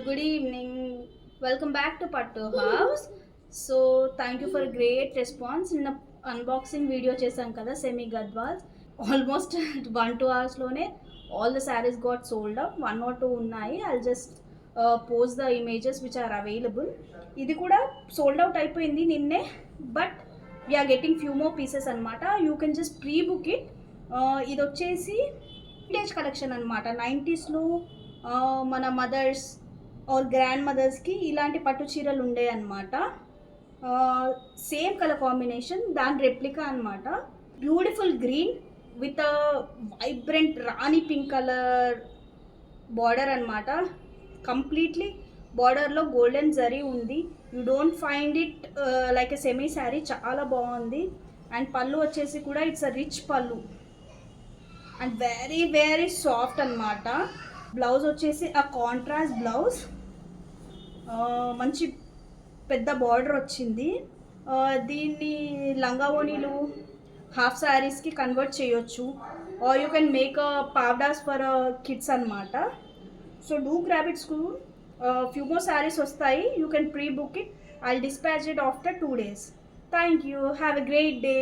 good evening. Welcome back to Pattu House. So thank you for a great response. నిన్న unboxing video చేశాం కదా semi Gadwals almost 1-2 అవర్స్లోనే all the saris got sold out. 1 or 2 ఉన్నాయి. I'll just post the images which are available. ఇది కూడా sold out అయిపోయింది నిన్నే, but we're getting few more pieces అనమాట. You can just pre book it. ఇది వచ్చేసి వింటేజ్ కలెక్షన్ అనమాట. 90sలో మన మదర్స్ ఆర్ గ్రాండ్ మదర్స్కి ఇలాంటి పట్టు చీరలు ఉండే అనమాట. సేమ్ కలర్ కాంబినేషన్, దాని రెప్లికా అనమాట. Beautiful green with vibrant Rani pink colour border అనమాట. కంప్లీట్లీ బార్డర్లో గోల్డెన్ జరీ ఉంది. You don't find it like a semi sari. చాలా బాగుంది. అండ్ పళ్ళు వచ్చేసి కూడా ఇట్స్ అ రిచ్ పళ్ళు అండ్ వెరీ వెరీ సాఫ్ట్ అనమాట. బ్లౌజ్ వచ్చేసి ఆ కాంట్రాస్ట్ బ్లౌజ్, మంచి పెద్ద బార్డర్ వచ్చింది. దీన్ని లంగా ఓణీలు హాఫ్ శారీస్కి కన్వర్ట్ చేయొచ్చు, ఆర్ యూ కెన్ మేక్ పావ్డాస్ ఫర్ కిడ్స్ అనమాట. So do grab it school. Few more saris వస్తాయి. You can pre book it. I'll dispatch it after 2 days. Thank you. Have a great day.